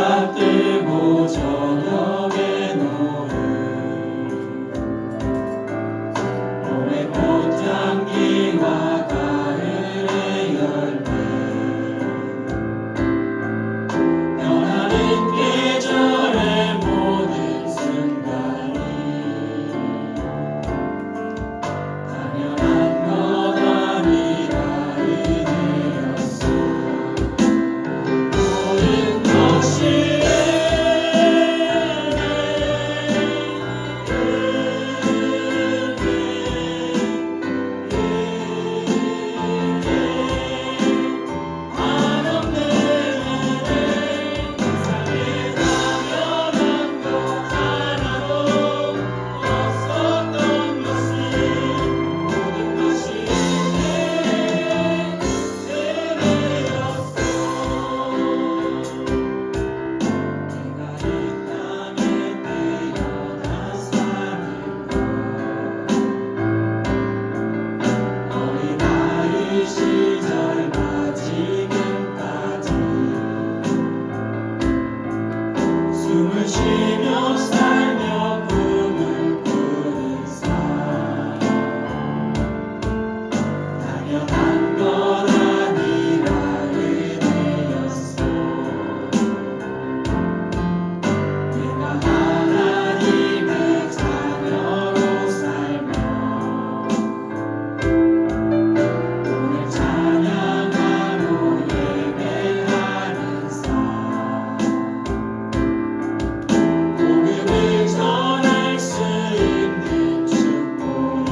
뜨고 저녁의 노을 봄의 꽃향기와 가을의 열매 변하는 계절의 모든 순간이 당연한 것 아니라 은혜였어. 모든 것이 시절과 지금까지 숨을 쉬며 살며 꿈을 꾸는 삶 당연한 건 아니라 은혜였어. 내가 하나님의 자녀로 살며 찬양하고 예배하는 삶 복음을 전할 수 있는 축복이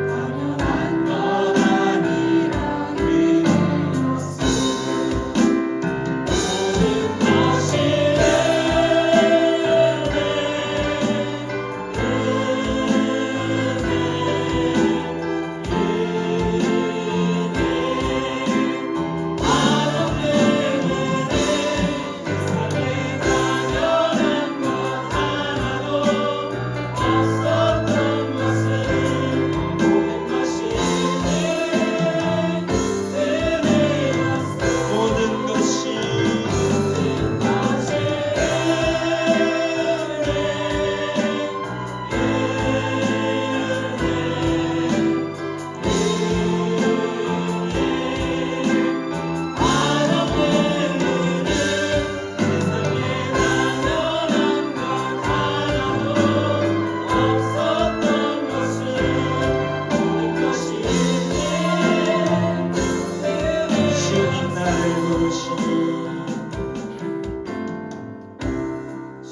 당연한 것 아니라 은혜였어. 모든 것이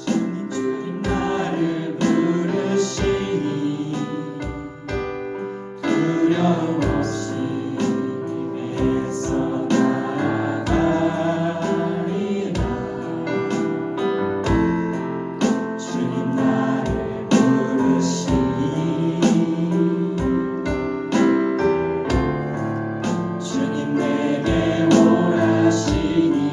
주님 나를 부르시니 두려움 없이 애써 나아가리라. 주님 나를 부르시니 주님 내게 오라시니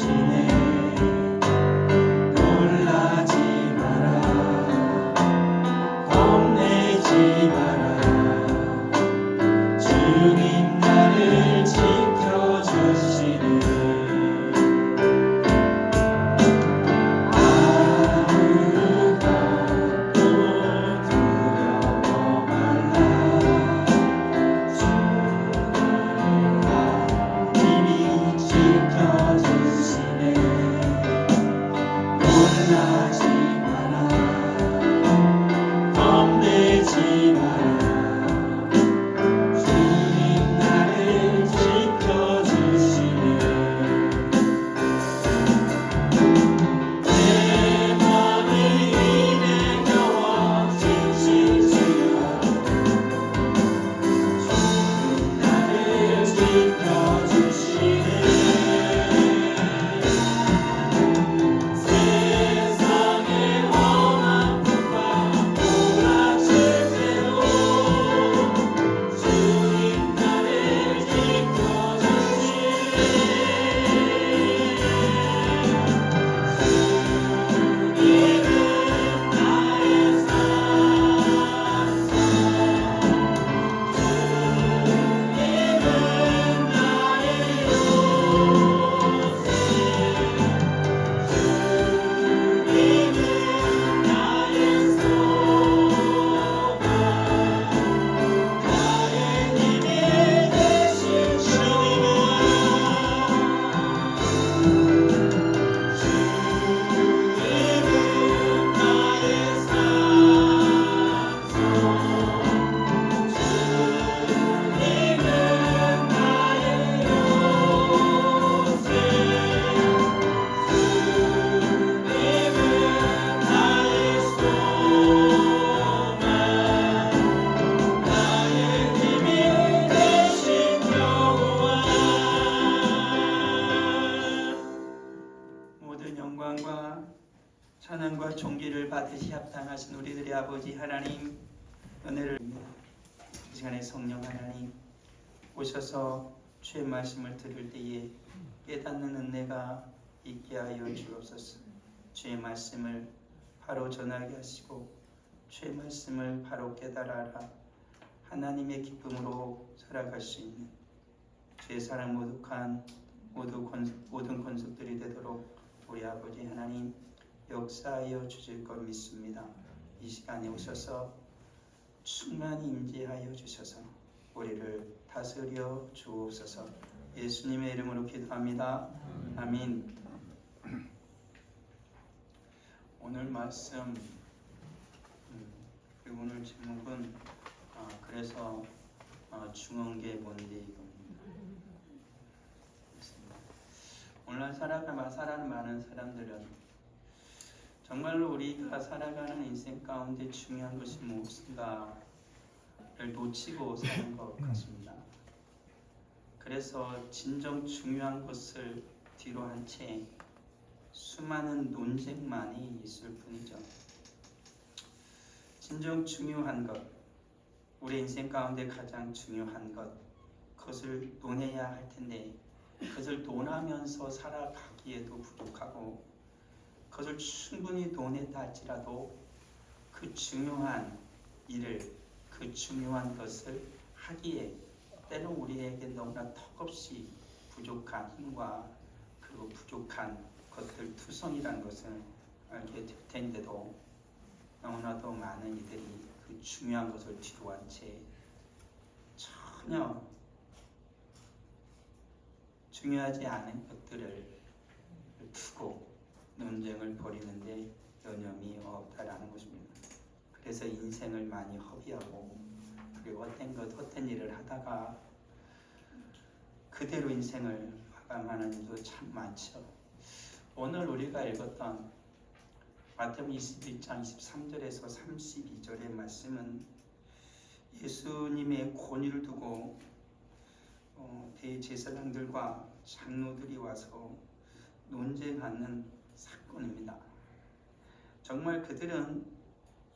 주시네. 놀라지 마라, 겁내지 마라. 주님 나를 지켜주시네. 놀라지 마라, 겁내지 마라. 주님 나를 지켜주시네. 내 맘을 입에 겨워 지친 주여, 주님 나를 지켜주시네. 모든 영광과 찬양과 존귀를 받으시 합당하신 우리들의 아버지 하나님, 은혜를 입니다. 이 시간에 성령 하나님 오셔서 주의 말씀을 들을 때에 깨닫는 은혜가 있게 하여 주옵소서. 주의 말씀을 바로 전하게 하시고 주의 말씀을 바로 깨달아라 하나님의 기쁨으로 살아갈 수 있는 주의 사랑 모독한 모든 권속들이 되도록 우리 아버지 하나님 역사하여 주실 것 믿습니다. 이 시간에 오셔서 충만히 임재하여 주셔서 우리를 다스려 주옵소서. 예수님의 이름으로 기도합니다. 아멘. 오늘 말씀 그리고 오늘 제목은 그래서 중요한 게 뭔데 이겁니다. 오늘 살아가는 많은 사람들은 정말로 우리가 살아가는 인생 가운데 중요한 것이 무엇인가를 놓치고 사는 것 같습니다. 그래서 진정 중요한 것을 뒤로 한 채 수많은 논쟁만이 있을 뿐이죠. 진정 중요한 것, 우리 인생 가운데 가장 중요한 것, 그것을 논해야 할 텐데 그것을 논하면서 살아가기에도 부족하고 그것을 충분히 논했다 할지라도 그 중요한 일을, 그 중요한 것을 하기에 때로 우리에게 너무나 턱없이 부족한 힘과 그 부족한 것들 투성이라는 것을 알게 될 텐데도 너무나도 많은 이들이 그 중요한 것을 뒤로 한 채 전혀 중요하지 않은 것들을 두고 논쟁을 벌이는데 여념이 없다라는 것입니다. 그래서 인생을 많이 허비하고 그리고 헛된 일을 하다가 그대로 인생을 마감하는 일도 참 많죠. 오늘 우리가 읽었던 마태복음 21장 23절에서 32절의 말씀은 예수님의 권위를 두고 대제사장들과 장로들이 와서 논쟁하는 사건입니다. 정말 그들은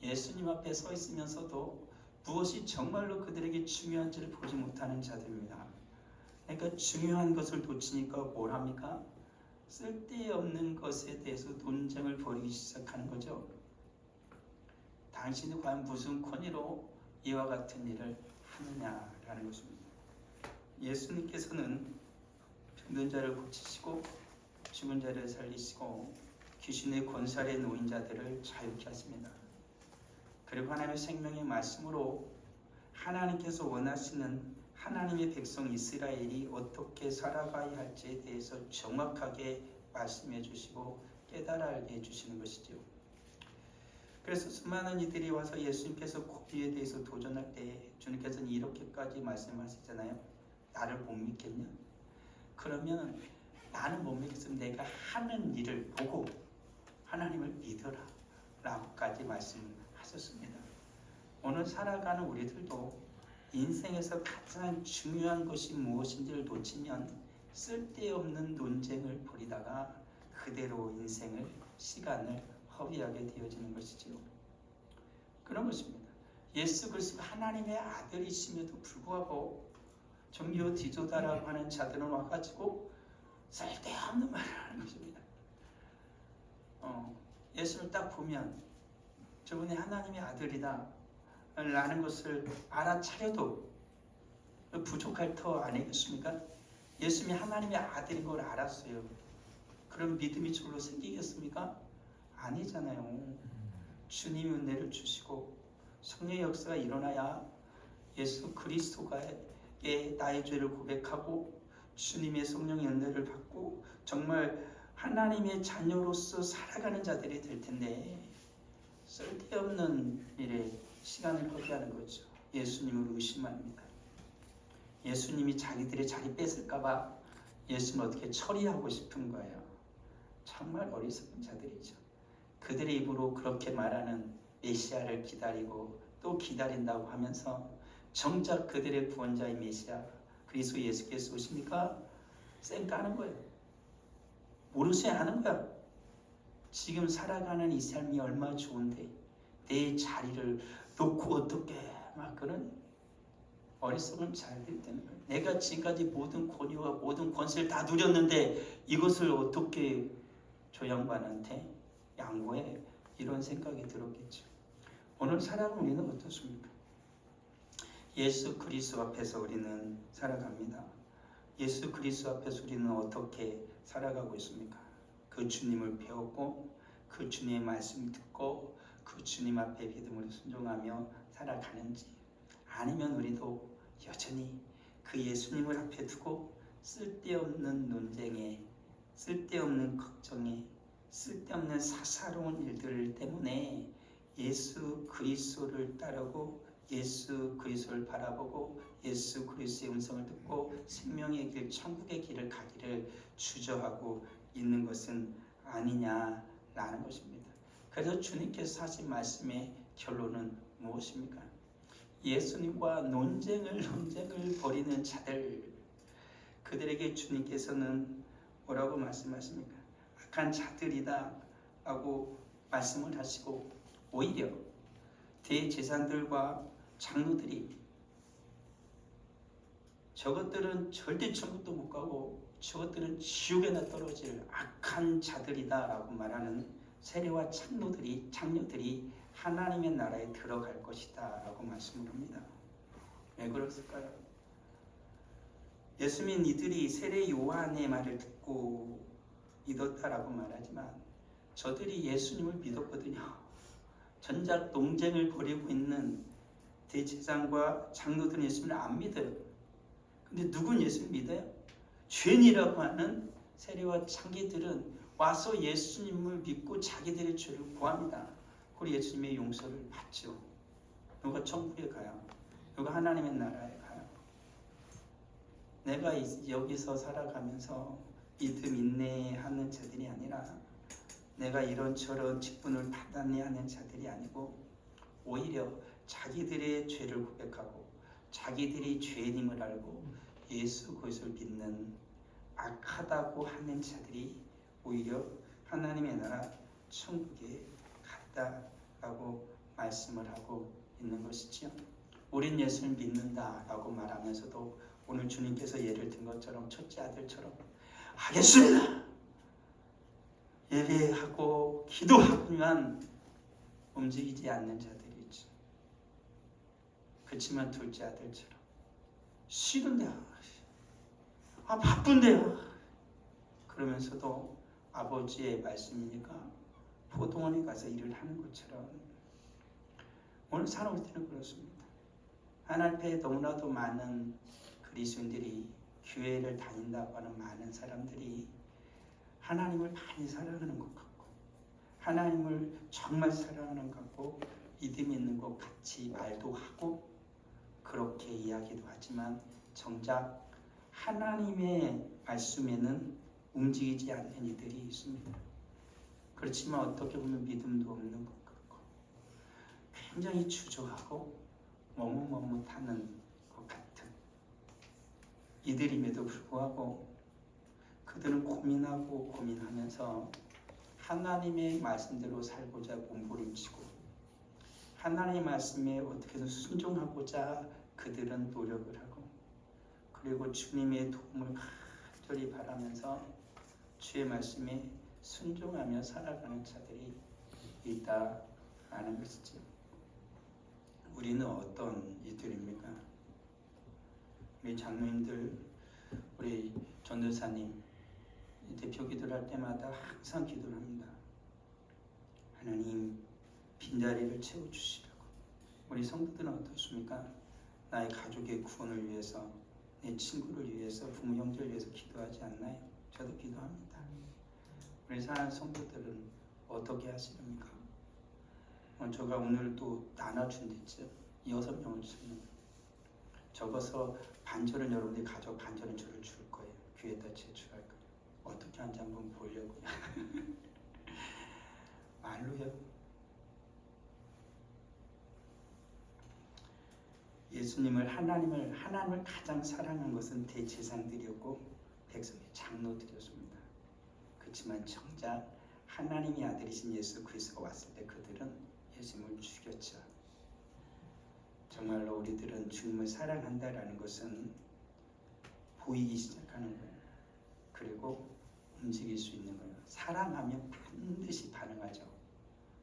예수님 앞에 서 있으면서도 무엇이 정말로 그들에게 중요한지를 보지 못하는 자들입니다. 그러니까 중요한 것을 놓치니까 뭘 합니까? 쓸데없는 것에 대해서 논쟁을 벌이기 시작하는 거죠. 당신이 과연 무슨 권위로 이와 같은 일을 하느냐라는 것입니다. 예수님께서는 병든 자를 고치시고 죽은 자를 살리시고 귀신의 권세 아래 놓인 자들을 자유케 하십니다. 그리고 하나님의 생명의 말씀으로 하나님께서 원하시는 하나님의 백성 이스라엘이 어떻게 살아가야 할지에 대해서 정확하게 말씀해 주시고 깨달아 알게 해주시는 것이죠. 그래서 수많은 이들이 와서 예수님께서 고비에 대해서 도전할 때 주님께서는 이렇게까지 말씀하시잖아요. 나를 못 믿겠냐? 그러면 나는 못 믿겠으면 내가 하는 일을 보고 하나님을 믿어라 라고까지 말씀하셨습니다. 오늘 살아가는 우리들도 인생에서 가장 중요한 것이 무엇인지를 놓치면 쓸데없는 논쟁을 벌이다가 그대로 인생을, 시간을 허비하게 되어지는 것이지요. 그런 것입니다. 예수 그리스도가 하나님의 아들이심에도 불구하고 종교 디조다라고 하는 자들은 와가지고 쓸데없는 말을 하는 것입니다. 예수를 딱 보면 저분이 하나님의 아들이다 라는 것을 알아차려도 부족할 터 아니겠습니까? 예수님이 하나님의 아들인 걸 알았어요. 그럼 믿음이 절로 생기겠습니까? 아니잖아요. 주님이 은혜를 주시고 성령의 역사가 일어나야 예수 그리스도가의 나의 죄를 고백하고 주님의 성령의 은혜를 받고 정말 하나님의 자녀로서 살아가는 자들이 될 텐데 쓸데없는 일에 시간을 허비하는 거죠. 예수님을 의심합니다. 예수님이 자기들의 자리 뺏을까봐 예수님을 어떻게 처리하고 싶은 거예요. 정말 어리석은 자들이죠. 그들의 입으로 그렇게 말하는 메시아를 기다리고 또 기다린다고 하면서 정작 그들의 구원자인 메시아 그리스도 예수께서 오십니까? 쌩 까는 거예요. 모르셔야 하는 거야. 지금 살아가는 이 삶이 얼마나 좋은데 내 자리를 놓고 어떻게 막 그런 어리석은 자들이 되는 거예요. 내가 지금까지 모든 권위와 모든 권세를 다 누렸는데 이것을 어떻게 저 양반한테 양보해? 이런 생각이 들었겠죠. 오늘 살아가는 우리는 어떻습니까? 예수 그리스도 앞에서 우리는 살아갑니다. 예수 그리스도 앞에서 우리는 어떻게 살아가고 있습니까? 그 주님을 배웠고 그 주님의 말씀을 듣고 그 주님 앞에 믿음으로 순종하며 살아가는지 아니면 우리도 여전히 그 예수님을 앞에 두고 쓸데없는 논쟁에 쓸데없는 걱정에 쓸데없는 사사로운 일들 때문에 예수 그리스도를 따르고 예수 그리스도를 바라보고 예수 그리스도의 음성을 듣고 생명의 길, 천국의 길을 가기를 주저하고 있는 것은 아니냐라는 것입니다. 그래서 주님께서 하신 말씀의 결론은 무엇입니까? 예수님과 논쟁을 벌이는 자들, 그들에게 주님께서는 뭐라고 말씀하십니까? 악한 자들이다 라고 말씀을 하시고 오히려 대제사장들과 장로들이 저것들은 절대 천국도 못 가고 저것들은 지옥에나 떨어질 악한 자들이다 라고 말하는 세례와 장로들이 하나님의 나라에 들어갈 것이다 라고 말씀을 합니다. 왜 그랬을까요? 예수 믿는 이들이 세례 요한의 말을 듣고 믿었다라고 말하지만 저들이 예수님을 믿었거든요. 전작 논쟁을 벌이고 있는 대제사장과 장로들은 예수님을 안 믿어요. 근데 누군 예수를 믿어요? 죄인이라고 하는 세례와 창기들은 와서 예수님을 믿고 자기들의 죄를 구합니다. 그리고 예수님의 용서를 받죠. 누가 천국에 가요. 누가 하나님의 나라에 가요. 내가 여기서 살아가면서 믿음 인내하는 자들이 아니라 내가 이런저런 직분을 받았네 하는 자들이 아니고 오히려 자기들의 죄를 고백하고 자기들이 죄인임을 알고 예수 그리스도를 믿는 악하다고 하는 자들이 오히려 하나님의 나라 천국에 갔다라고 말씀을 하고 있는 것이지요. 우린 예수를 믿는다라고 말하면서도 오늘 주님께서 예를 든 것처럼 첫째 아들처럼 하겠습니다 예배하고 기도하고만 움직이지 않는 자들이 있죠. 그렇지만 둘째 아들처럼 싫은데, 바쁜데요. 그러면서도 아버지의 말씀이니까 포도원에 가서 일을 하는 것처럼 오늘 살아올 때는 그렇습니다. 하나님 앞에 너무나도 많은 그리스도인들이 교회를 다닌다고 하는 많은 사람들이 하나님을 많이 사랑하는 것 같고 하나님을 정말 사랑하는 것 같고 믿음 있는 것 같이 말도 하고 그렇게 이야기도 하지만 정작 하나님의 말씀에는 움직이지 않는 이들이 있습니다. 그렇지만 어떻게 보면 믿음도 없는 것 같고 굉장히 주저하고 머뭇머뭇하는 것 같은 이들임에도 불구하고 그들은 고민하고 고민하면서 하나님의 말씀대로 살고자 몸부림을 치고 하나님의 말씀에 어떻게든 순종하고자 그들은 노력을 하고 그리고 주님의 도움을 간절히 바라면서 주의 말씀에 순종하며 살아가는 자들이 있다라는 것이죠. 우리는 어떤 이들입니까? 우리 장로님들, 우리 전도사님 대표 기도를 할 때마다 항상 기도를 합니다. 하나님 빈자리를 채워주시라고. 우리 성도들은 어떻습니까? 나의 가족의 구원을 위해서 내 친구를 위해서 부모 형제를 위해서 기도하지 않나요? 저도 기도합니다. 우리 사랑하는 성도들은 어떻게 하시렵니까? 제가 오늘 또 나눠준댔죠. 6명을 주는 적어서 반절은 여러분들이 가져 반절은 저를 줄 거예요. 교회에다 제출할 거예요. 어떻게 하는지 한번 보려고요. 말로요. 예수님을 하나님을 가장 사랑한 것은 대제사장들이었고 백성의 장로들이었습니다. 그렇지만 정작 하나님의 아들이신 예수 그리스도가 왔을 때 그들은 예수님을 죽였죠. 정말로 우리들은 주님을 사랑한다라는 것은 보이기 시작하는 거예요. 그리고 움직일 수 있는 거예요. 사랑하면 반드시 반응하죠.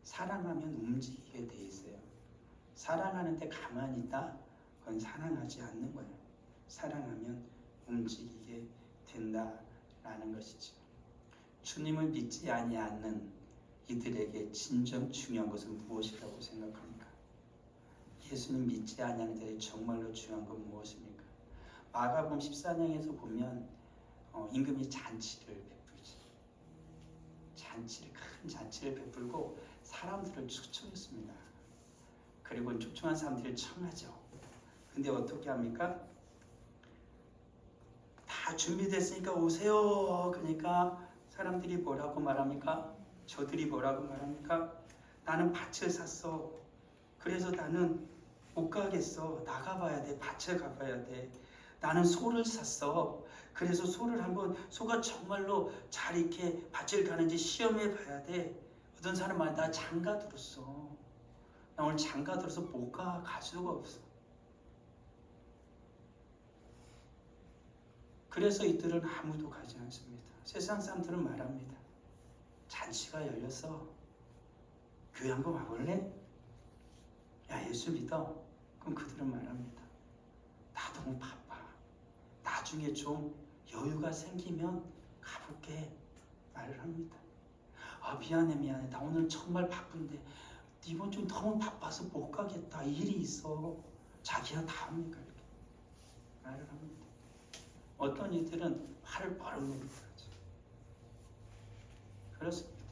사랑하면 움직이게 돼 있어요. 사랑하는데 가만히 있다? 그건 사랑하지 않는 거예요. 사랑하면 움직이게 된다라는 것이죠. 주님을 믿지 아니하는 이들에게 진정 중요한 것은 무엇이라고 생각합니까? 예수님 믿지 아니하는 자들이 정말로 중요한 건 무엇입니까? 마가복음 14장에서 보면 임금이 잔치를 베풀지. 큰 잔치를 베풀고 사람들을 초청했습니다. 그리고 초청한 사람들을 청하죠. 근데 어떻게 합니까? 다 준비됐으니까 오세요. 그러니까 사람들이 뭐라고 말합니까? 저들이 뭐라고 말합니까? 나는 밭을 샀어. 그래서 나는 못 가겠어. 나가봐야 돼. 밭에 가봐야 돼. 나는 소를 샀어. 그래서 소가 정말로 잘 이렇게 밭을 가는지 시험해 봐야 돼. 어떤 사람 말이 나 장가 들었어. 나 오늘 장가 들어서 못 갈 수가 없어. 그래서 이들은 아무도 가지 않습니다. 세상 사람들은 말합니다. 잔치가 열렸어. 교회 한번 와볼래? 야, 예수 믿어. 그럼 그들은 말합니다. 나 너무 바빠. 나중에 좀 여유가 생기면 가볼게. 말을 합니다. 아, 미안해. 나 오늘 정말 바쁜데 이번 주 너무 바빠서 못 가겠다. 일이 있어. 자기야 다음에 갈게. 말을 합니다. 어떤 이들은 화를 버럭내고 그러죠. 그렇습니다.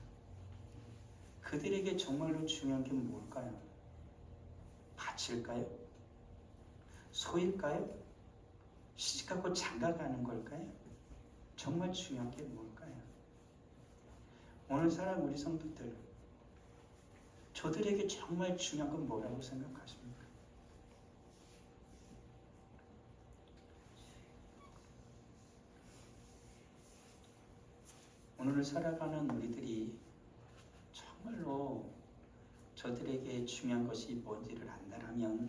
그들에게 정말로 중요한 게 뭘까요? 밭일까요? 소일까요? 시집가고 장가가는 걸까요? 정말 중요한 게 뭘까요? 오늘 살아가는 우리 성도들, 저들에게 정말 중요한 건 뭐라고 생각하십니까? 오늘을 살아가는 우리들이 정말로 저들에게 중요한 것이 뭔지를 안다면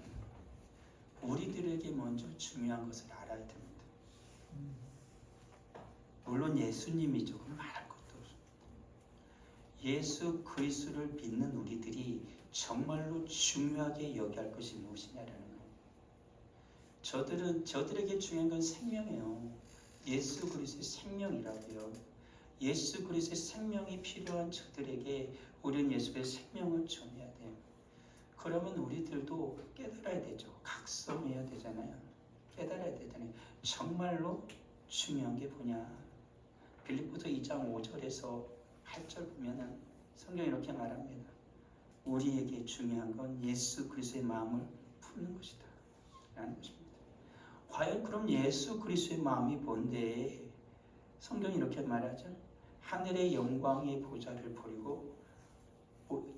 우리들에게 먼저 중요한 것을 알아야 됩니다. 물론 예수님이죠. 그럼 말할 것도 없습니다. 예수 그리스도를 믿는 우리들이 정말로 중요하게 여겨야 할 것이 무엇이냐라는 거예요. 저들에게 중요한 건 생명이에요. 예수 그리스도의 생명이라고요. 예수 그리스도의 생명이 필요한 저들에게 우리는 예수의 생명을 전해야 돼요. 그러면 우리들도 깨달아야 되죠. 각성해야 되잖아요. 깨달아야 되잖아요. 정말로 중요한 게 뭐냐. 빌립보서 2장 5절에서 8절 보면은 성경이 이렇게 말합니다. 우리에게 중요한 건 예수 그리스도의 마음을 푸는 것이다 라는 것입니다. 과연 그럼 예수 그리스도의 마음이 뭔데? 성경이 이렇게 말하죠. 하늘의 영광의 보좌를 버리고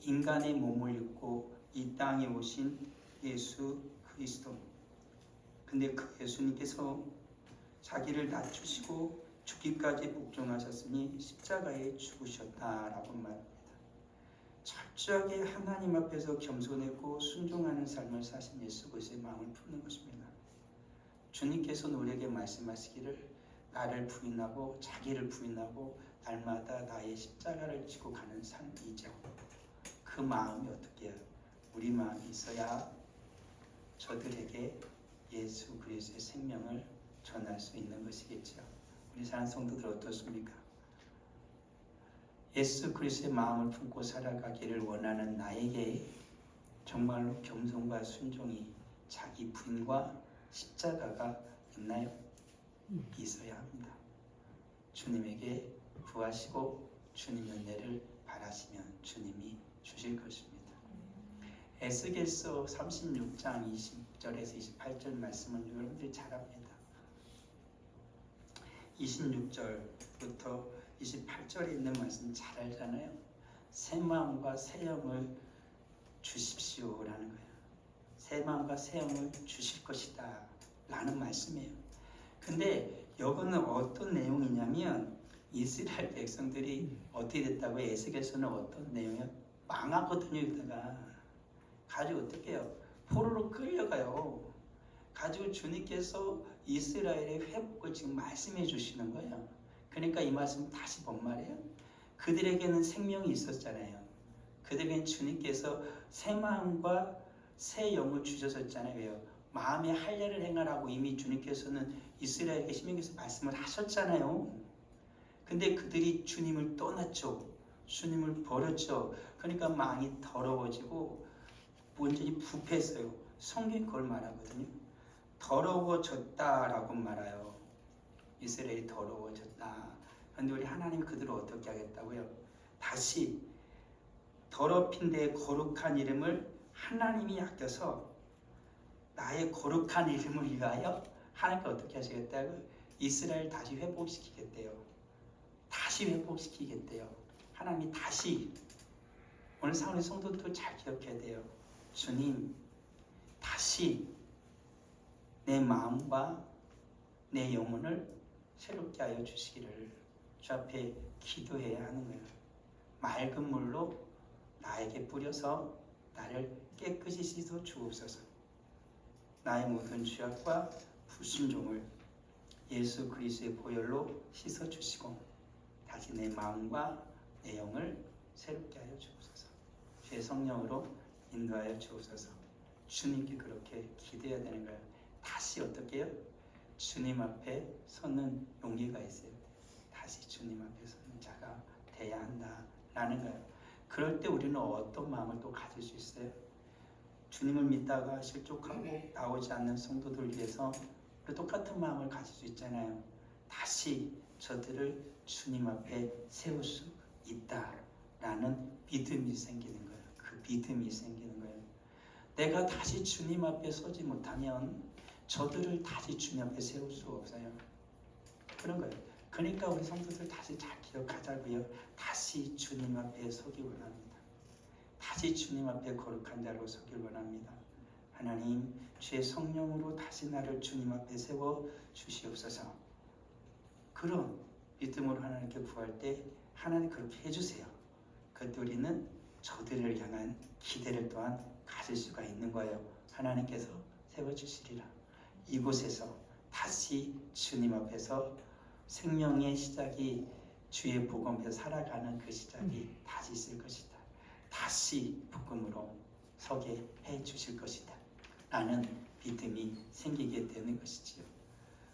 인간의 몸을 입고 이 땅에 오신 예수 그리스도. 근데 그 예수님께서 자기를 낮추시고 죽기까지 복종하셨으니 십자가에 죽으셨다라고 말합니다. 철저하게 하나님 앞에서 겸손했고 순종하는 삶을 사신 예수 그리스도의 마음을 푸는 것입니다. 주님께서는 우리에게 말씀하시기를 나를 부인하고 자기를 부인하고 날마다 나의 십자가를 지고 가는 삶이죠. 그 마음이 어떻게 해요? 우리 마음이 있어야 저들에게 예수 그리스도의 생명을 전할 수 있는 것이겠죠. 우리 사랑하는 성도들 어떻습니까? 예수 그리스도의 마음을 품고 살아가기를 원하는 나에게 정말로 겸손과 순종이 자기 부인과 십자가가 있나요? 있어야 합니다. 주님에게 구하시고 주님 은혜를 바라시면 주님이 주실 것입니다. 에스겔서 36장 20절에서 28절 말씀은 여러분들이 잘 압니다. 26절부터 28절에 있는 말씀 잘 알잖아요. 새 마음과 새 영을 주십시오라는 거예요. 새 마음과 새 영을 주실 것이다 라는 말씀이에요. 근데 이거는 어떤 내용이냐면 이스라엘 백성들이 어떻게 됐다고 에스겔서는 어떤 내용이에요? 망하거든요. 이러다가 가지고 어떻게 해요? 포로로 끌려가요. 가지고 주님께서 이스라엘의 회복을 지금 말씀해 주시는 거예요. 그러니까 이 말씀 다시 뭔 말이에요? 그들에게는 생명이 있었잖아요. 그들에게는 주님께서 새 마음과 새 영을 주셨었잖아요. 왜요? 마음의 할례를 행하라고 이미 주님께서는 이스라엘에게 신명기에서 말씀을 하셨잖아요. 근데 그들이 주님을 떠났죠. 주님을 버렸죠. 그러니까 마음이 더러워지고 완전히 부패했어요. 성경이 그걸 말하거든요. 더러워졌다라고 말해요. 이스라엘이 더러워졌다. 그런데 우리 하나님 그들을 어떻게 하겠다고요? 다시 더럽힌 데 거룩한 이름을 하나님이 아껴서 나의 거룩한 이름을 위하여 하나님께 어떻게 하시겠다고? 이스라엘 다시 회복시키겠대요. 다시 회복시키겠대요. 하나님이 다시. 오늘 사랑하는 성도들 잘 기억해야 돼요. 주님 다시 내 마음과 내 영혼을 새롭게 하여 주시기를 주 앞에 기도해야 하는 거예요. 맑은 물로 나에게 뿌려서 나를 깨끗이 씻어 주옵소서. 나의 모든 죄악과 불순종을 예수 그리스도의 보혈로 씻어 주시고 다시 내 마음과 내 영을 새롭게 하여 주옵소서. 주의 성령으로 인도하여 주옵소서. 주님께 그렇게 기도해야 되는 거예요. 다시 어떻게 해요? 주님 앞에 서는 용기가 있어야 돼요. 다시 주님 앞에 서는 자가 돼야 한다라는 거예요. 그럴 때 우리는 어떤 마음을 또 가질 수 있어요? 주님을 믿다가 실족하고 나오지 않는 성도들 위해서 똑같은 마음을 가질 수 있잖아요. 다시 저들을 주님 앞에 세울 수 있다라는 믿음이 생기는 거예요. 그 믿음이 생기는 거예요. 내가 다시 주님 앞에 서지 못하면 저들을 다시 주님 앞에 세울 수 없어요. 그런 거예요. 그러니까 우리 성도들 다시 잘 기억하자고요. 다시 주님 앞에 서기 원합니다. 다시 주님 앞에 거룩한 자로 서길 원합니다. 하나님, 주의 성령으로 다시 나를 주님 앞에 세워 주시옵소서. 그런 믿음으로 하나님께 구할 때 하나님 그렇게 해주세요. 그때 우리는 저들을 향한 기대를 또한 가질 수가 있는 거예요. 하나님께서 세워주시리라. 이곳에서 다시 주님 앞에서 생명의 시작이 주의 복음에 살아가는 그 시작이 다시 있을 것이다. 다시 복음으로 서게 해 주실 것이다. 라는 믿음이 생기게 되는 것이지요.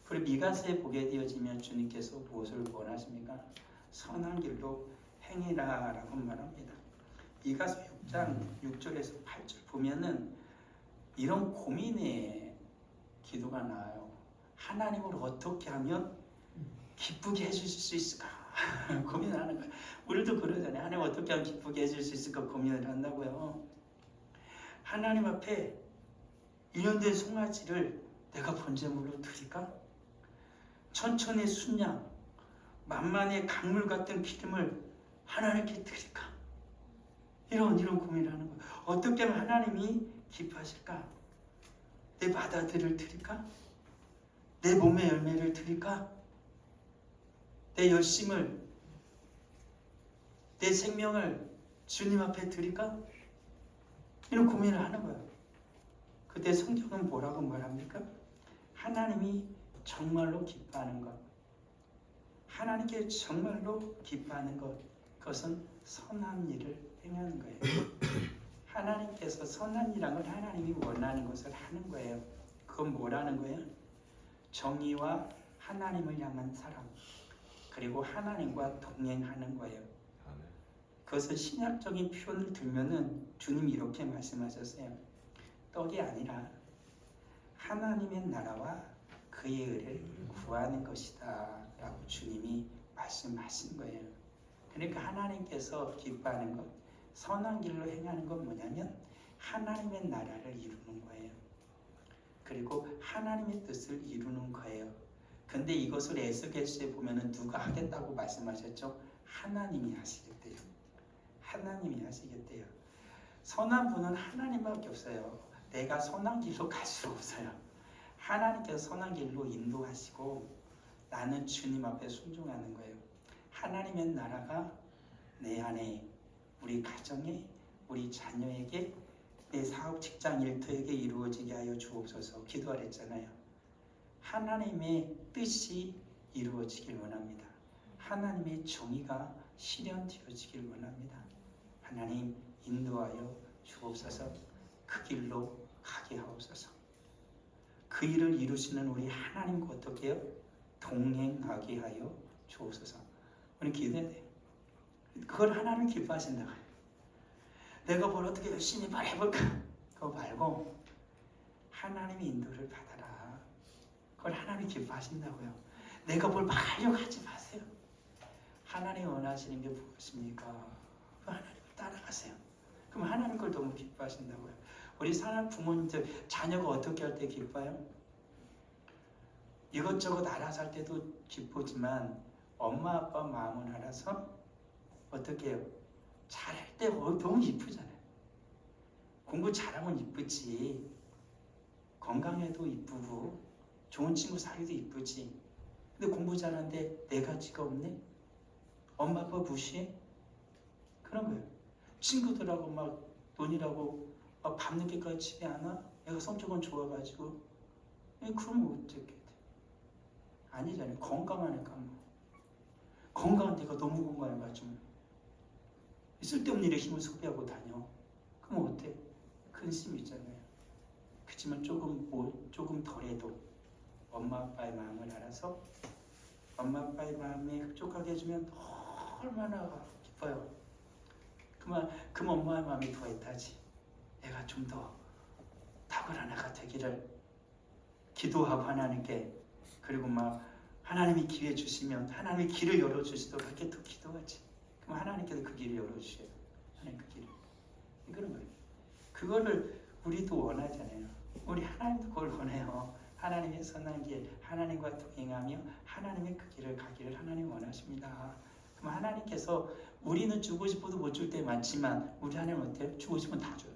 우리 미가서에 보게 되어지면 주님께서 무엇을 원하십니까? 선한 길로 행이라 라고 말합니다. 미가서 6장 6절에서 8절 보면은 이런 고민의 기도가 나와요. 하나님을 어떻게 하면 기쁘게 해주실 수 있을까? 고민하는 거예요. 우리도 그러잖아요. 하나님 어떻게 하면 기쁘게 해줄 수 있을까 고민을 한다고요. 하나님 앞에 1년 된 송아지를 내가 번제물로 드릴까? 천천의 순양, 만만의 강물 같은 기름을 하나님께 드릴까? 이런 고민을 하는 거예요. 어떻게 하면 하나님이 기뻐하실까? 내 바다들을 드릴까? 내 몸의 열매를 드릴까? 내 열심을, 내 생명을 주님 앞에 드릴까? 이런 고민을 하는 거예요. 그때 성경은 뭐라고 말합니까? 하나님이 정말로 기뻐하는 것, 하나님께 정말로 기뻐하는 것, 그것은 선한 일을 행하는 거예요. 하나님께서 선한 일한 건 하나님이 원하는 것을 하는 거예요. 그건 뭐라는 거예요? 정의와 하나님을 향한 사랑, 그리고 하나님과 동행하는 거예요. 그것을 신약적인 표현을 들면은 주님이 이렇게 말씀하셨어요. 떡이 아니라 하나님의 나라와 그의 의를 구하는 것이다 라고 주님이 말씀하신 거예요. 그러니까 하나님께서 기뻐하는 것, 선한 길로 행하는 건 뭐냐면 하나님의 나라를 이루는 거예요. 그리고 하나님의 뜻을 이루는 거예요. 근데 이것을 에스겔서에 보면은 누가 하겠다고 말씀하셨죠? 하나님이 하시겠대요. 하나님이 하시겠대요. 선한 분은 하나님밖에 없어요. 내가 선한 길로 갈 수 없어요. 하나님께서 선한 길로 인도하시고 나는 주님 앞에 순종하는 거예요. 하나님의 나라가 내 안에, 우리 가정에, 우리 자녀에게, 내 사업, 직장, 일터에게 이루어지게 하여 주옵소서 기도하랬잖아요. 하나님의 뜻이 이루어지길 원합니다. 하나님의 정의가 실현되어지길 원합니다. 하나님 인도하여 주옵소서. 그 길로 가게 하옵소서. 그 일을 이루시는 우리 하나님과 어떻게 해요? 동행하게 하여 주옵소서. 우리 기도해야 돼요. 그걸 하나님 기뻐하신다고요. 내가 뭘 어떻게 열심히 말해볼까? 그거 말고 하나님의 인도를 받아라. 그걸 하나님 기뻐하신다고요. 내가 뭘 말려고 하지 마세요. 하나님 원하시는 게 무엇입니까? 하나님을 따라가세요. 그럼 하나님 걸 너무 기뻐하신다고요. 우리 사람 부모님들 자녀가 어떻게 할 때 기뻐요? 이것저것 알아서 할 때도 기쁘지만 엄마 아빠 마음을 알아서 어떻게 해요? 잘할 때 너무 이쁘잖아요. 공부 잘하면 이쁘지. 건강해도 이쁘고 좋은 친구 사귀도 이쁘지. 근데 공부 잘하는데 내 가치가 없네? 엄마 아빠 무시해? 그런 거예요. 친구들하고 막 논이라고 막 밤늦게까지 집에 안 와? 애가 성격은 좋아가지고 그러면 어떻게 돼? 아니잖아요. 건강하니까 뭐. 건강한 데가 너무 건강해가지고 쓸데없는 일에 힘을 소비하고 다녀. 그럼 어때? 근심 있잖아요. 그렇지만 조금 덜해도 엄마 아빠의 마음을 알아서 엄마 아빠의 마음에 흡족하게 해주면 얼마나 기뻐요. 그럼 엄마의 마음이 더 애타지. 내가 좀 더 탁월한 애가 되기를 기도하고 하나님께, 그리고 막 하나님이 기회 주시면 하나님이 길을 열어주시도록 그렇게 또 기도하지. 그럼 하나님께서 그 길을 열어주셔요. 하나님 그 길을. 그런 거예요. 그거를 우리도 원하잖아요. 우리 하나님도 그걸 원해요. 하나님의 선한 길, 하나님과 동행하며 하나님의 그 길을 가기를 하나님 원하십니다. 그럼 하나님께서 우리는 주고 싶어도 못 줄 때 많지만 우리 하나님은 어때요? 주고 싶으면 다 줘요.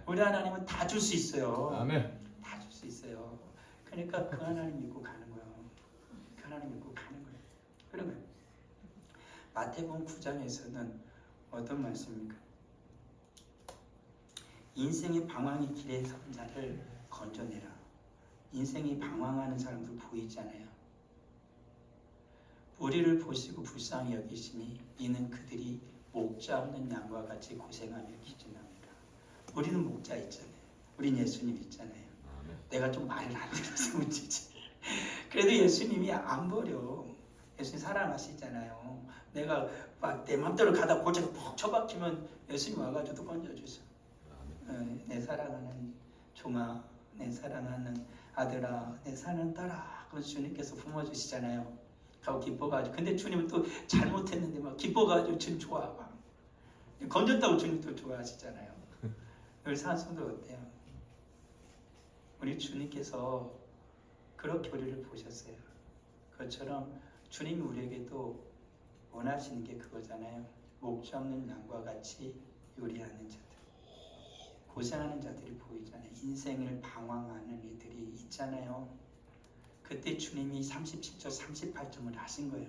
우리 하나님은 다 줄 수 있어요. 아멘. 다 줄 수 있어요. 그러니까 그 하나님 믿고 가는 거예요. 그 하나님 믿고 가는 거예요. 그런 거예요. 마태복음 9장에서는 어떤 말씀입니까? 인생의 방황의 길에 선 자를 건져내라. 인생이 방황하는 사람들 보이잖아요. 우리를 보시고 불쌍히 여기시니 이는 그들이 목자 없는 양과 같이 고생하며 기진합니다. 우리는 목자 있잖아요. 우린 예수님 있잖아요. 내가 좀 말을 안 들어서 문제지. 그래도 예수님이 안 버려. 예수님 사랑하시잖아요. 내가 막 내 맘대로 가다 골짜기 푹 처박히면 예수님 와가지고 또 건져주세요. 내 사랑하는 종아, 내 사랑하는 아들아, 내 사랑하는 딸아. 그래서 주님께서 품어주시잖아요. 가고 기뻐가지고. 근데 주님은 또 잘못했는데 막 기뻐가지고 주님 좋아. 막. 건졌다고 주님 또 좋아하시잖아요. 우리 산성도 어때요? 우리 주님께서 그렇게 우리를 보셨어요. 그것처럼 주님이 우리에게도 원하시는 게 그거잖아요. 목자 없는 양과 같이 요리하는 자들, 고생하는 자들이 보이잖아요. 인생을 방황하는 이들이 있잖아요. 그때 주님이 37절 38점을 하신 거예요.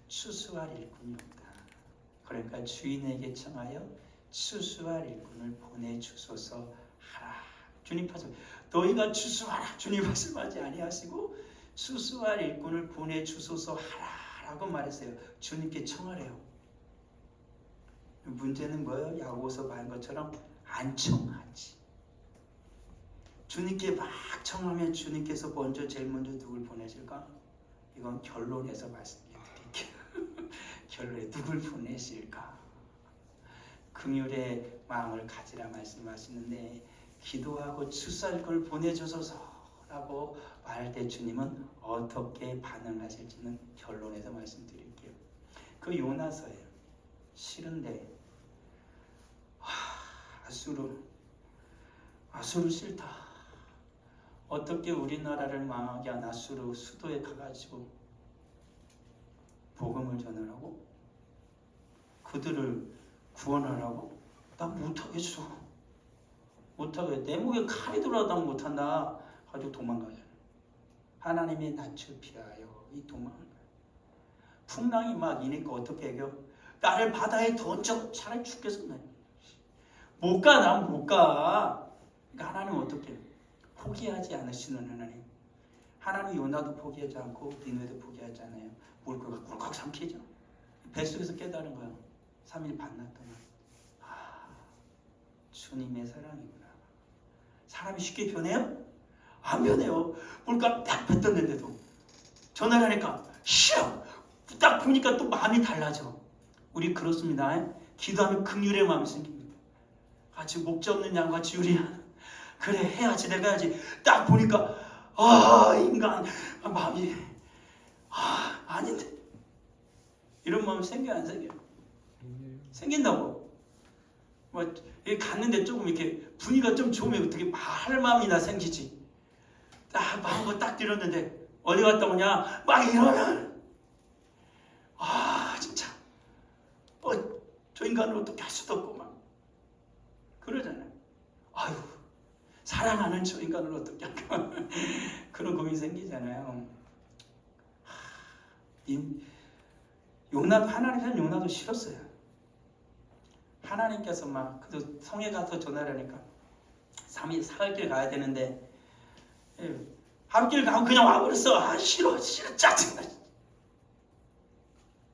추수할 일꾼이 없다. 그러니까 주인에게 청하여 추수할 일꾼을 보내주소서 하라. 주님 말씀, 너희가 추수하라. 주님 말씀하지 아니하시고 추수할 일꾼을 보내주소서 하라라고 말했어요. 주님께 청하래요. 문제는 뭐예요? 야고보서 말한 것처럼 안 청하지. 주님께 막 청하면 주님께서 제일 먼저 누굴 보내실까? 이건 결론에서 말씀드릴게요. 결론에 누굴 보내실까? 긍휼의 마음을 가지라 말씀하시는데 기도하고 추수할 걸 보내주소서라고 말할 때 주님은 어떻게 반응하실지는 결론에서 말씀드릴게요. 그 요나서예요. 싫은데 아수르 싫다. 어떻게 우리나라를 망하게 한 아수르 수도에 가가지고 복음을 전하라고? 그들을 구원하라고? 나 못하겠어. 못하겠어. 내 목에 칼이 들어가도 못한다. 가지고 도망가잖아. 하나님의 낯을 피하여 이 도망을 가요. 풍랑이 막 이니까 어떻게 해요? 나를 바다에 던져. 차라리 죽겠어. 못 가. 난 못 가. 그러니까 하나님 어떻게 해요? 포기하지 않으시는 하나님. 하나님 요나도 포기하지 않고 니느웨도 포기하지 않아요. 꿀꺽 삼키죠. 뱃속에서 깨달은 거야. 3일 반낮 동안. 주님의 사랑이구나. 사람이 쉽게 변해요? 안 변해요. 물가 딱 뱉었는데도 전화를 하니까 싫어. 딱 보니까 또 마음이 달라져. 우리 그렇습니다. 기도하면 긍휼의 마음이 생깁니다. 같이 목자 없는 양같이 우리야. 그래 해야지 내가 해야지. 딱 보니까 인간 마음이 아닌데 이런 마음이 생겨 안 생겨? 생긴다고. 뭐 갔는데 조금 이렇게 분위기가 좀 좋으면 어떻게 말할 마음이나 생기지. 딱 마음을 딱 들었는데 어디 갔다 오냐 막 이러면 진짜 저 인간을 어떻게 할 수도 없고 막 그러잖아요. 아유 사랑하는 저 인간을 어떻게 할까 그런 고민이 생기잖아요. 하나님께서는 요나도 싫었어요. 하나님께서 막 그래도 성에 가서 전화를 하니까 3일 사흘길 가야 되는데 하루길 가고 그냥 와버렸어. 싫어 짜증나.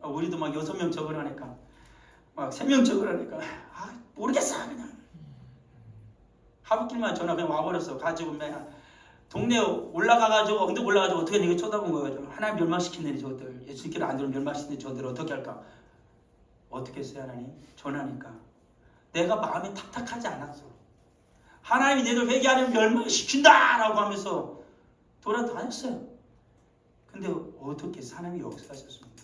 우리도 막 6명 적으라니까 막 3명 적으라니까 모르겠어 그냥 하루길만 전화 그냥 와버렸어. 가지고 그냥 동네 올라가가지고 언덕 올라가지고 어떻게 내가 쳐다본 거예요. 하나님 멸망시키는 저들 예수님께로 안 들으면 멸망시키는 저들 어떻게 할까? 어떻게 했어요 하나님? 전하니까 내가 마음이 탁탁하지 않았어. 하나님이 너희들 회개하면 멸망시킨다라고 하면서 돌아다녔어요. 근데 어떻게 하나님이 역사하셨습니까?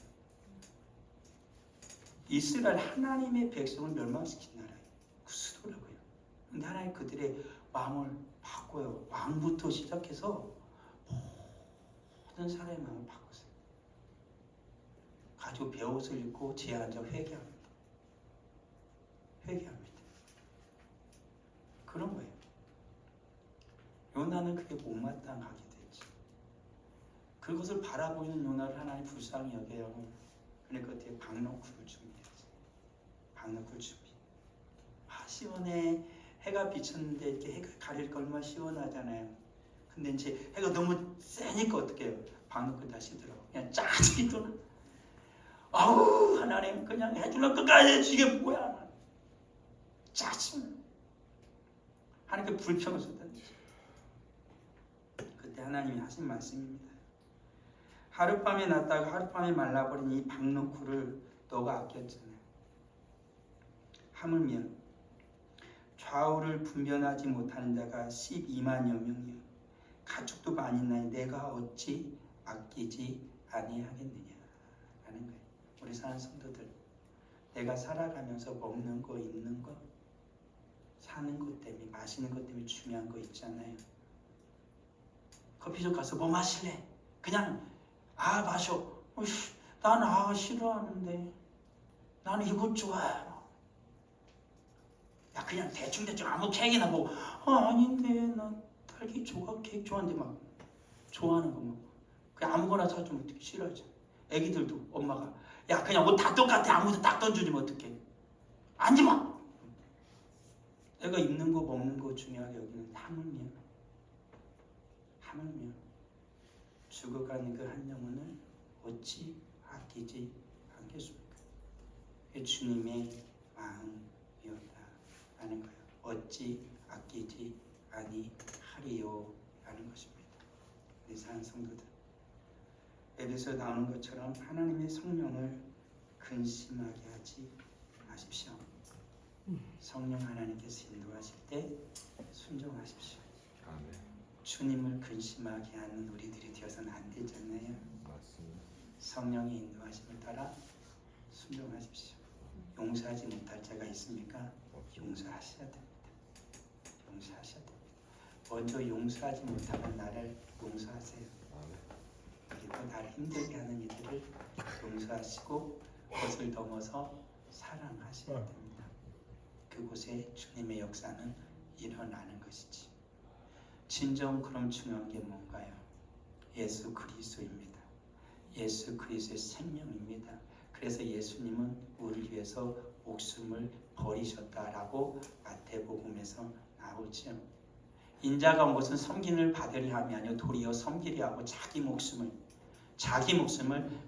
이스라엘 하나님의 백성을 멸망시킨 나라예요. 그 수도라고요. 근데 하나님 그들의 마음을 바꿔요. 왕부터 시작해서 모든 사람의 마음을 바꿨어요. 가지고 베옷을 입고 지에 앉아 회개합니다. 그런 거예요. 요나는 그게 못마땅하게 됐지. 그것을 바라보이는 요나를 하나님 불쌍히 여겨요. 그러니까 뒤에 박너쿨을 준비했어요. 박너쿨 준비. 시원해. 해가 비쳤는데 이렇게 해가 가릴 거 얼마나 시원하잖아요. 근데 이제 해가 너무 세니까 어떻게 해요? 박너쿨 다시 들어. 그냥 짜증이 도나. 아우 하나님 그냥 해주면 끝까지 해주게 뭐야. 짜증. 하나님께 불평을 쏟아내죠. 그때 하나님이 하신 말씀입니다. 하룻밤에 났다가 하룻밤에 말라버린 이 박너쿨을 너가 아꼈잖아. 하물며 좌우를 분별하지 못하는 자가 12만여 명이요 가축도 많이 나니 내가 어찌 아끼지 아니하겠느냐 라는 거예요. 우리 사는 성도들, 내가 살아가면서 먹는 거, 입는 거, 사는 것 때문에, 마시는 것 때문에 중요한 거 있잖아요. 커피숍 가서 뭐 마실래? 그냥 마셔. 난 싫어하는데 나는 이것 좋아해. 야 그냥 대충 아무 케이크나 뭐 아닌데 나 딸기 조각 케이크 좋아하는데 막 좋아하는 거 막 그냥 아무거나 사주면 어떻게 싫어하지. 애기들도 엄마가 야 그냥 옷 다 똑같아 아무도 딱 던져주면 어떡해. 앉지마. 내가 입는 거 먹는 거 중요하게 여기는 하물며 죽어가는 그 한 영혼을 어찌 아끼지 않겠습니까? 주님의 마음이었다 라는 거예요. 어찌 아끼지 아니하리요 라는 것입니다. 우리 사는 성도들, 에베소에 나오는 것처럼 하나님의 성령을 근심하게 하지 마십시오. 성령 하나님께서 인도하실 때 순종하십시오. 아멘. 주님을 근심하게 하는 우리들이 되어서는 안 되잖아요. 맞습니다. 성령의 인도하심을 따라 순종하십시오. 용서하지 못할 자가 있습니까? 용서하셔야 됩니다. 용서하셔야 됩니다. 먼저 용서하지 못하는 나를 용서하세요. 아멘. 그리고 나를 힘들게 하는 이들을 용서하시고 그것을 넘어서 사랑하셔야 됩니다. 그곳에 주님의 역사는 일어나는 것이지. 진정 그럼 중요한 게 뭔가요? 예수 그리스도입니다. 예수 그리스도의 생명입니다. 그래서 예수님은 우리를 위해서 목숨을 버리셨다라고 마태복음에서 나오죠. 인자가 온 것은 섬김을 받으리 함이 아니요 도리어 섬기리 하고 자기 목숨을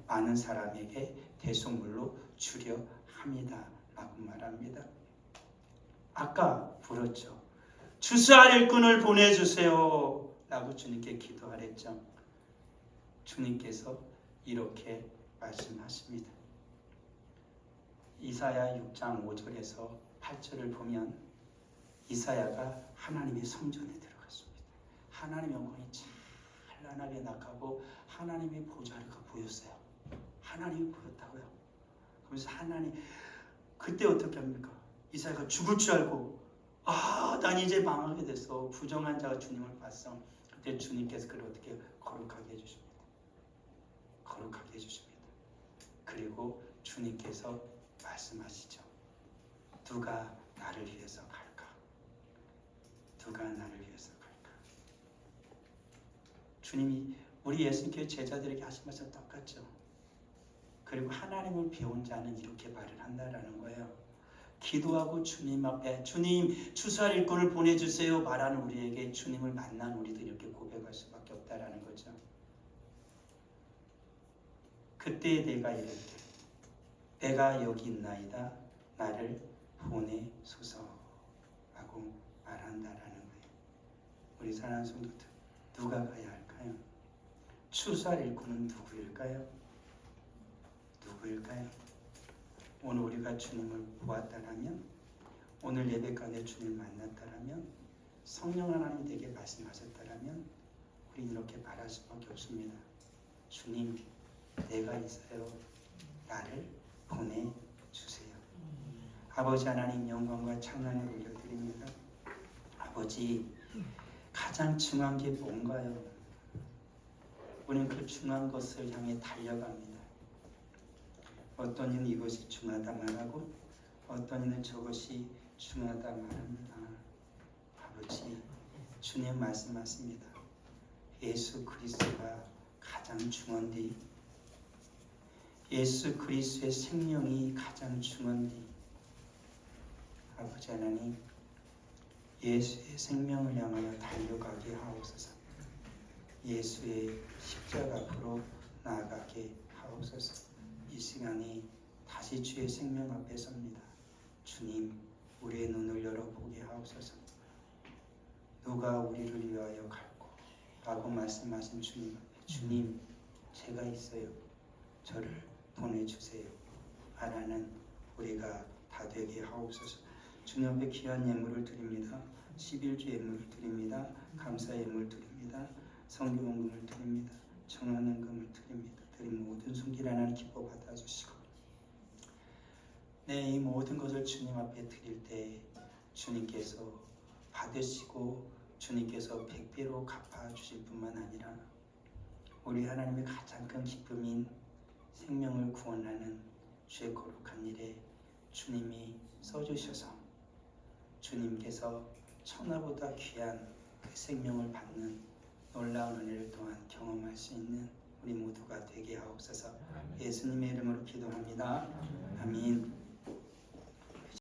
많은 사람에게 대속물로 주려 합니다 라고 말합니다. 아까 불었죠. 추수할 일꾼을 보내주세요 라고 주님께 기도하랬죠. 주님께서 이렇게 말씀하십니다. 이사야 6장 5절에서 8절을 보면 이사야가 하나님의 성전에 들어갔습니다. 하나님의 영광이 찬란하게 나가고 하나님의 보좌가 보였어요. 하나님이 보였다고요. 그래서 하나님 그때 어떻게 합니까? 이사야가 죽을 줄 알고 난 이제 망하게 됐어. 부정한 자가 주님을 봤어. 그때 주님께서 그를 어떻게 거룩하게 해주십니다. 거룩하게 해주십니다. 그리고 주님께서 말씀하시죠. 누가 나를 위해서 갈까? 누가 나를 위해서 갈까? 주님이 우리 예수님께 제자들에게 하신 말씀 똑같죠. 그리고 하나님을 배운 자는 이렇게 말을 한다라는 거예요. 기도하고 주님 앞에 주님 추수할 일꾼을 보내주세요 말하는 우리에게 주님을 만난 우리들이 이렇게 고백할 수밖에 없다라는 거죠. 그때 내가 이렇게 내가 여기 있나이다 나를 보내소서라고 말한다라는 거예요. 우리 사랑하는 성도들 누가 가야 할까요? 추수할 일꾼은 누구일까요? 오늘 우리가 주님을 보았다라면 오늘 예배 가운데 주님을 만났다라면 성령 하나님이 내게 말씀하셨다라면 우리는 이렇게 말할 수밖에 없습니다. 주님 내가 있어요. 나를 보내주세요. 아버지 하나님 영광과 찬양을 올려드립니다. 아버지 가장 중요한 게 뭔가요? 우리는 그 중요한 것을 향해 달려갑니다. 어떤 이는 이것이 중요하다 말하고 어떤 이는 저것이 중요하다 말합니다. 아버지 주님 말씀하십니다. 예수 그리스도가 가장 중요한데 예수 그리스도의 생명이 가장 중요한데 아버지 하나님 예수의 생명을 향하여 달려가게 하옵소서. 예수의 십자가 앞으로 나아가게 하옵소서. 이 시간에 다시 주의 생명 앞에 섭니다. 주님, 우리의 눈을 열어보게 하옵소서. 누가 우리를 위하여 갈고? 라고 말씀하신 주님 앞에 주님, 제가 있어요. 저를 보내주세요. 말하는 우리가 다 되게 하옵소서. 주님 앞에 귀한 예물을 드립니다. 11주 예물을 드립니다. 감사 예물 드립니다. 성교원금을 드립니다. 정한은금을 드립니다. 드린 모든 손길 하나님 기뻐 받아주시고 이 모든 것을 주님 앞에 드릴 때 주님께서 받으시고 주님께서 100배로 갚아주실 뿐만 아니라 우리 하나님의 가장 큰 기쁨인 생명을 구원하는 주의 거룩한 일에 주님이 써주셔서 주님께서 천하보다 귀한 그 생명을 받는 놀라운 은혜를 또한 경험할 수 있는 우리 모두가 되게 하옵소서. 예수님의 이름으로 기도합니다. 아멘.